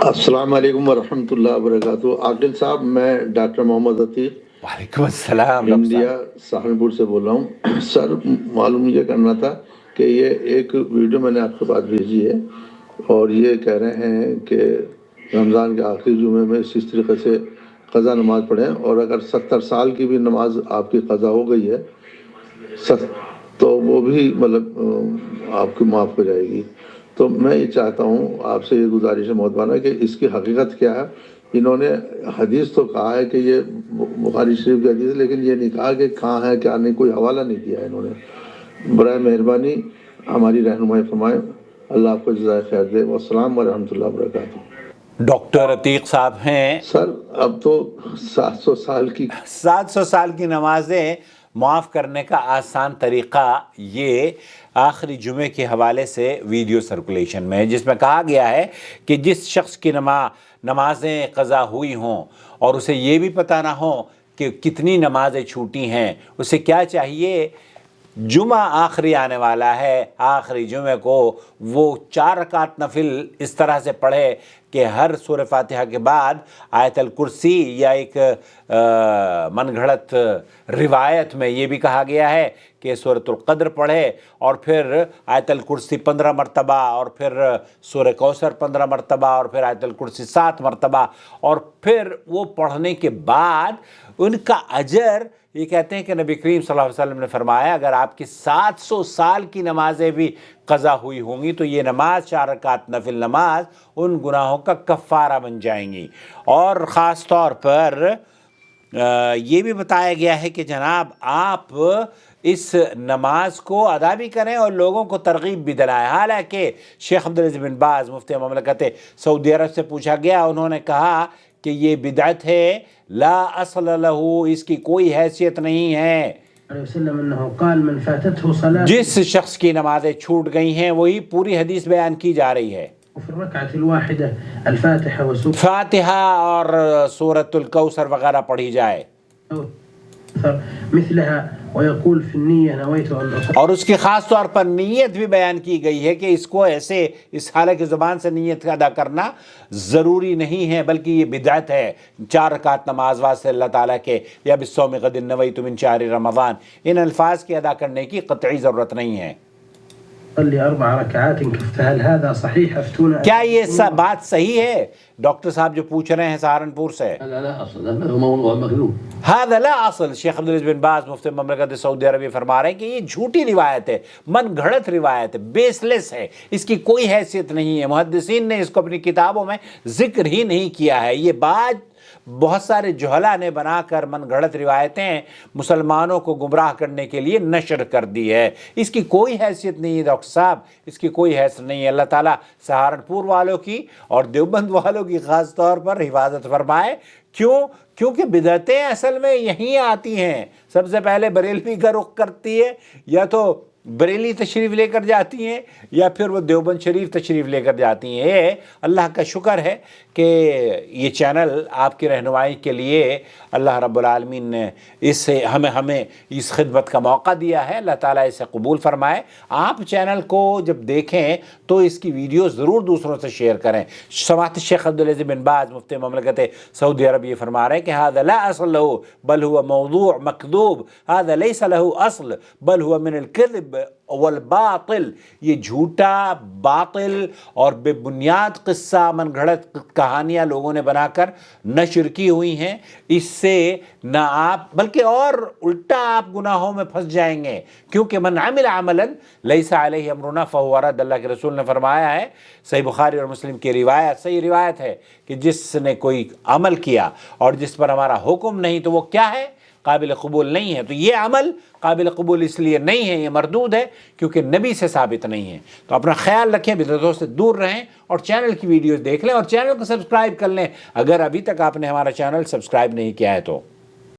السلام علیکم ورحمۃ اللہ وبرکاتہ۔ عاقل صاحب، میں ڈاکٹر محمد عتیق وعلیکم السلام ڈاکٹر انڈیا سہارنپور سے بول رہا ہوں۔ سر، معلوم یہ کرنا تھا کہ یہ ایک ویڈیو میں نے آپ کے پاس بھیجی ہے اور یہ کہہ رہے ہیں کہ رمضان کے آخری جمعے میں اس طریقے سے قضا نماز پڑھیں، اور اگر 70 سال کی بھی نماز آپ کی قضا ہو گئی ہے تو وہ بھی مطلب آپ کی معاف ہو جائے گی۔ تو میں یہ چاہتا ہوں آپ سے، یہ گزارش ہے محترمانہ، کہ اس کی حقیقت کیا ہے۔ انہوں نے حدیث تو کہا ہے کہ یہ بخاری شریف کی حدیث ہے، لیکن یہ نہیں کہا کہ کہاں ہے کیا نہیں، کوئی حوالہ نہیں دیا ہے انہوں نے۔ برائے مہربانی ہماری رہنمائی فرمائیں۔ اللہ آپ کو جزائے خیر دے۔ والسلام ورحمۃ اللہ وبرکاتہ۔ ڈاکٹر عتیق صاحب ہیں۔ سر، اب تو 700 سال کی 700 سال کی نمازیں معاف کرنے کا آسان طریقہ یہ آخری جمعے کے حوالے سے ویڈیو سرکولیشن میں ہے، جس میں کہا گیا ہے کہ جس شخص کی نمازیں قضا ہوئی ہوں اور اسے یہ بھی پتہ نہ ہو کہ کتنی نمازیں چھوٹی ہیں، اسے کیا چاہیے؟ جمعہ آخری آنے والا ہے، آخری جمعے کو وہ 4 رکعت نفل اس طرح سے پڑھے کہ ہر سورہ فاتحہ کے بعد آیت الکرسی، یا ایک من گھڑت روایت میں یہ بھی کہا گیا ہے کہ سورۃ القدر پڑھے، اور پھر آیت الکرسی 15 مرتبہ، اور پھر سورہ کوثر 15 مرتبہ، اور پھر آیت الکرسی 7 مرتبہ، اور پھر وہ پڑھنے کے بعد ان کا اجر، یہ کہتے ہیں کہ نبی کریم صلی اللہ علیہ وسلم نے فرمایا اگر آپ کی 700 سال کی نمازیں بھی قضا ہوئی ہوں گی تو یہ نماز 4 رکعت نفل نماز ان گناہوں کا کفارہ بن جائیں گی۔ اور خاص طور پر یہ بھی بتایا گیا ہے کہ جناب آپ اس نماز کو ادا بھی کریں اور لوگوں کو ترغیب بھی دلائیں۔ حالانکہ شیخ عبدالعزیز بن باز مفتی مملکت سعودی عرب سے پوچھا گیا، انہوں نے کہا کہ یہ بدعت ہے، لا اصل لہو، اس کی کوئی حیثیت نہیں ہے۔ جس شخص کی نمازیں چھوٹ گئی ہیں وہی پوری حدیث بیان کی جا رہی ہے، فاتحہ اور سورۃ الکوثر وغیرہ پڑھی جائے، اور اس کی خاص طور پر نیت بھی بیان کی گئی ہے کہ اس کو ایسے اس حالہ کی زبان سے نیت ادا کرنا ضروری نہیں ہے، بلکہ یہ بدعت ہے۔ 4 رکعت نماز واسطے اللہ تعالیٰ کے، یا بالصوم غد نویت من شہر رمضان، ان الفاظ کی ادا کرنے کی قطعی ضرورت نہیں ہے۔ کیا یہ بات صحیح ہے ڈاکٹر صاحب جو پوچھ رہے ہیں سہارنپور سے؟ هذا لا اصل۔ شیخ عبدالعزیز بن باز مفتی مملکت سعودی عربیہ فرما رہے ہیں کہ یہ جھوٹی روایت ہے، من گھڑت روایت ہے، بیس لیس ہے، اس کی کوئی حیثیت نہیں ہے۔ محدثین نے اس کو اپنی کتابوں میں ذکر ہی نہیں کیا ہے۔ یہ بات بہت سارے جہلا نے بنا کر من گھڑت روایتیں مسلمانوں کو گمراہ کرنے کے لیے نشر کر دی ہے۔ اس کی کوئی حیثیت نہیں ہے ڈاکٹر صاحب، اس کی کوئی حیثیت نہیں ہے۔ اللہ تعالیٰ سہارنپور والوں کی اور دیوبند والوں کی خاص طور پر حفاظت فرمائے۔ کیونکہ بدعتیں اصل میں یہیں آتی ہیں۔ سب سے پہلے بریلوی کا رخ کرتی ہے، یا تو بریلی تشریف لے کر جاتی ہیں یا پھر وہ دیوبند شریف تشریف لے کر جاتی ہیں۔ یہ اللہ کا شکر ہے کہ یہ چینل آپ کی رہنمائی کے لیے اللہ رب العالمین نے ہمیں اس خدمت کا موقع دیا ہے۔ اللہ تعالیٰ اسے قبول فرمائے۔ آپ چینل کو جب دیکھیں تو اس کی ویڈیو ضرور دوسروں سے شیئر کریں۔ سماحت شیخ عبدالعزیز بن باز مفتی مملکت سعودی عرب یہ فرما رہے ہیں کہ هذا لا اصل له بل هو موضوع مکذوب، هذا ليس له اصل بل هو من الكذب والباطل۔ یہ جھوٹا، باطل اور بے بنیاد قصہ، من گھڑت کہانیاں لوگوں نے بنا کر نشر کی ہوئی ہیں۔ اس سے نہ آپ بلکہ اور الٹا آپ گناہوں میں پھنس جائیں گے، کیونکہ من عمل عملا لیس علیہ امرنا فہو رد۔ اللہ کے رسول نے فرمایا ہے، صحیح بخاری اور مسلم کی روایت، صحیح روایت ہے کہ جس نے کوئی عمل کیا اور جس پر ہمارا حکم نہیں تو وہ کیا ہے؟ قابل قبول نہیں ہے۔ تو یہ عمل قابل قبول اس لیے نہیں ہے، یہ مردود ہے کیونکہ نبی سے ثابت نہیں ہے۔ تو اپنا خیال رکھیں، بدعتوں سے دور رہیں، اور چینل کی ویڈیوز دیکھ لیں اور چینل کو سبسکرائب کر لیں اگر ابھی تک آپ نے ہمارا چینل سبسکرائب نہیں کیا ہے تو۔